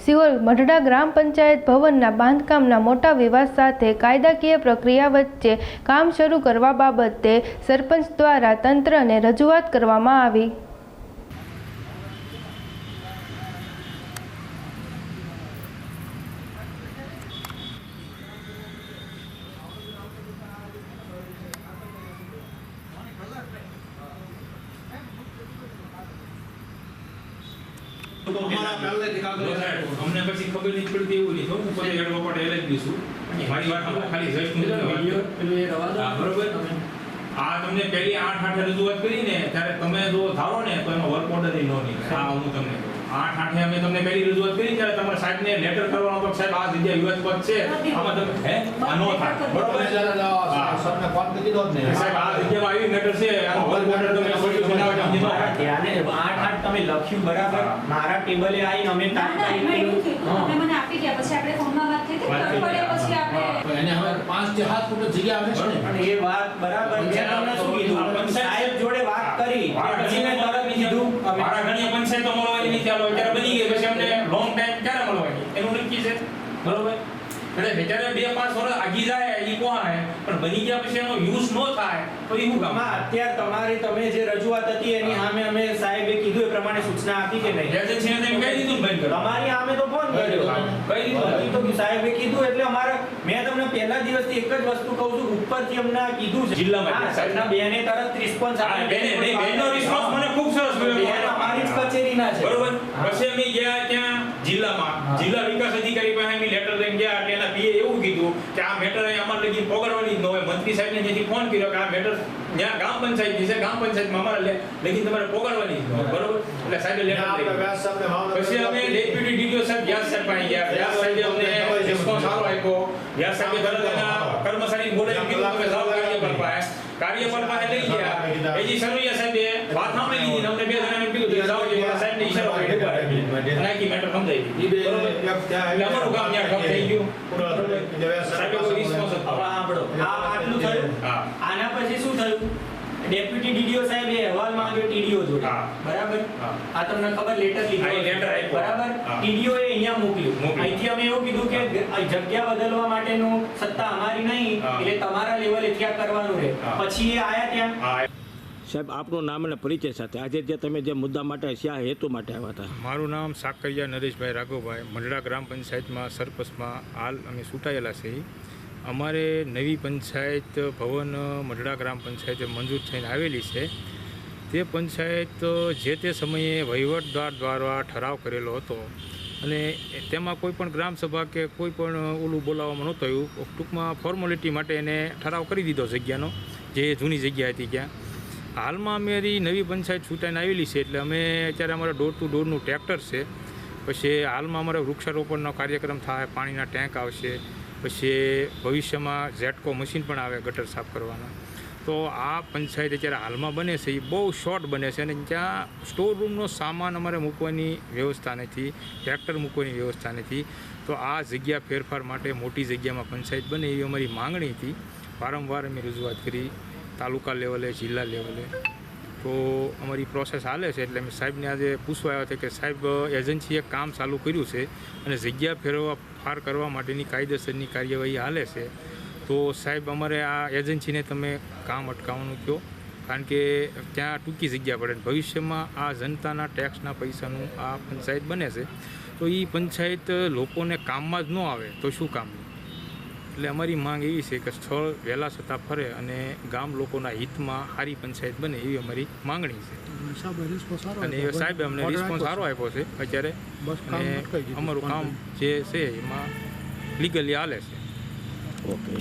સિહોર મઢડા ગ્રામ પંચાયત ભવનના બાંધકામના મોટા વિવાદ સાથે કાયદાકીય પ્રક્રિયા વચ્ચે કામ શરૂ કરવા બાબતે સરપંચ દ્વારા તંત્રને રજૂઆત કરવામાં આવી। हमने પછી ખબર નહીં પડતી એવું નહીં હું પોતે એડવોકેટ એલએલબી છું મારી વાત ખાલી જસ્ટ બરોબર આ તમને પહેલી 8 રજૂઆત કરીને ત્યારે તમે જો ધારો ને તો એનો વર્ક ઓર્ડર નો નીકળે। આ હું તમને 8 અમે તમને પહેલી રજૂઆત કરી ત્યારે તમારા સાહેબને લેટર કરવાનો તો સાહેબ આ જગ્યા વિવાદસ્પદ છે આમાં તમે હે આ નો થાય બરોબર સરને ફોન કરી દીધો ને સાહેબ આ જગ્યામાં આવી મેટર છે આનો વર્ક ઓર્ડર તમે સોલ્યુશન બનાવવા તમને ત્યાંને 8 તમે લખ્યું બરાબર મારા ટેબલે આવીને અમે તાત્કાલિક તમે મને આપી ગયા પછી આપણે ફોનમાં વાત થઈ હતી પડે પછી આપણે એને હવે 5 કે 7 ફૂટ જગ્યા આવે છે અને એ વાત બરાબર મેં તમને શું કીધું સાહેબ જોડે વાત કરી પછી મેં તરત કીધું મારા ઘણી પંચાયતો મળવાની નથી ચાલો અત્યારે બની ગઈ પછી અમને લોંગ ટાઈમ ક્યારે મળવાની એનું નક્કી છે બરોબર એટલે બેચારે 2-5 વર્ષ આગી જાય ઈ કોણ હે પણ બની ગયા પછી એનો યુઝ નો થાય તો ઈ હું કામ અત્યારે તમારી તમે જે રજૂઆત હતી એની સામે અમે સાહેબે કીધું એ પ્રમાણે સૂચના આપી કે નહીં એજન્સીને તેમ કહી દીધું બંધ કરો તમારી સામે તો ફોન કર્યો કહી દીધું તો સાહેબે કીધું એટલે અમારે મેં તમને પહેલા દિવસથી એક જ વસ્તુ કહું છું ઉપરથી અમને કીધું છે જિલ્લામાં સાહેબના બેને તરત રિસ્પોન્સ આ બેનો રિસ્પોન્સ મને ખૂબ સરસ મળ્યો બેન અમારી જ કચેરીના છે બરોબર પછી અમે ગયા ત્યાં જિલ્લામાં જિલ્લા વિકાસ અધિકારી પાસે અમે લેટર લઈને ગયા એટલે એના પીએ એવું કીધું કે આ મેટર અહીં અમારે લગી પકડવાની જ ન હોય મંત્રી સાહેબને જેથી ફોન કર્યો કે આ મેટર ત્યાં ગ્રામ પંચાયતની છે ગ્રામ પંચાયતમાં અમારે લગી તમારે પકડવાની જ ન હોય બરોબર એટલે સાહેબે લેટર પછી અમે ડેપ્યુટી ડીડીઓ સાહેબ વ્યાસ સાહેબ પાસે ગયા વ્યાસ સાહેબે અમને રિસ્પોન્સ સારો આપ્યો વ્યાસ સાહેબે તરત એના કર્મચારી બોલાવી કીધું તમે જાઓ કાર્યપાલ પાસે લઈ ગયા એજી સરોયા સાહેબે વાત સાંભળી લીધી અમને બે જણાને કીધું કે જાઓ જે સાહેબને ઈશારો કર્યો અને આખી મેટર સમજાઈ ગઈ બરોબર એટલે અમારું કામ ત્યાં ઠપ થઈ ગયું સાહેબે કોઈ રિસ્પોન્સ સાંભળો આટલું થયું આના પછી શું થયું ડેપ્યુટી ડીડીઓ સાહેબે અહેવાલ માંગ્યો ટીડીઓ જોડે બરાબર આ તમને ખબર લેટર લીધો બરાબર ટીડીઓ એ અહીંયા મોકલ્યું અહીંથી અમે એવું કીધું કે જગ્યા બદલવા માટેનું સત્તા અમારી નહીં એટલે તમારા લેવલે ત્યાં કરવાનું રહે પછી એ આયા ત્યાં સાહેબ આપનું નામ અને પરિચય સાથે આજે જે તમે જે મુદ્દા માટે શા હેતુ માટે આવ્યા હતા? મારું નામ સાકરિયા નરેશભાઈ રાઘવભાઈ મઢડા ગ્રામ પંચાયતમાં સરપંચમાં હાલ અમે ચૂંટાયેલા છે। અમારે નવી પંચાયત ભવન મઢડા ગ્રામ પંચાયતે મંજૂર થઈને આવેલી છે। તે પંચાયત જે તે સમયે વહીવટદાર દ્વારા ઠરાવ કરેલો હતો અને તેમાં કોઈ પણ ગ્રામસભા કે કોઈ પણ ઓલું બોલાવવામાં નહોતું આવ્યું ટૂંકમાં ફોર્માલિટી માટે એને ઠરાવ કરી દીધો જગ્યાનો જે જૂની જગ્યા હતી ત્યાં। હાલમાં અમારી નવી પંચાયત ચૂંટાઈને આવેલી છે એટલે અમે અત્યારે અમારા ડોર ટુ ડોરનું ટ્રેક્ટર છે પછી હાલમાં અમારે વૃક્ષારોપણનો કાર્યક્રમ થાય પાણીના ટેન્ક આવશે પછી ભવિષ્યમાં ઝેટકો મશીન પણ આવે ગટર સાફ કરવાના। તો આ પંચાયત અત્યારે હાલમાં બને છે એ બહુ શોર્ટ બને છે અને ત્યાં સ્ટોર રૂમનો સામાન અમારે મૂકવાની વ્યવસ્થા નથી ટ્રેક્ટર મૂકવાની વ્યવસ્થા નથી। તો આ જગ્યા ફેરફાર માટે મોટી જગ્યામાં પંચાયત બને એવી અમારી માંગણી હતી। વારંવાર અમે રજૂઆત કરી તાલુકા લેવલે જિલ્લા લેવલે તો અમારી પ્રોસેસ હાલે છે એટલે અમે સાહેબને આજે પૂછવા આવ્યા હતા કે સાહેબ એજન્સીએ કામ ચાલુ કર્યું છે અને જગ્યા ફેરફાર કરવા માટેની કાયદેસરની કાર્યવાહી હાલે છે તો સાહેબ અમારે આ એજન્સીને તમે કામ અટકાવવાનું કહો કારણ કે ત્યાં ટૂંકી જગ્યા પડે ભવિષ્યમાં આ જનતાના ટેક્સના પૈસાનું આ પંચાયત બને છે તો એ પંચાયત લોકોને કામમાં જ ન આવે તો શું કામનું। એટલે અમારી માંગ એવી છે કે સ્થળ વહેલા છતાં ફરે અને ગામ લોકોના હિતમાં સારી પંચાયત બને એવી અમારી માંગણી છે અને સાહેબે અમને રિસ્પોન્સ સારો આપ્યો છે અત્યારે અને અમારું કામ જે છે એમાં લીગલી હાલે છે। ઓકે।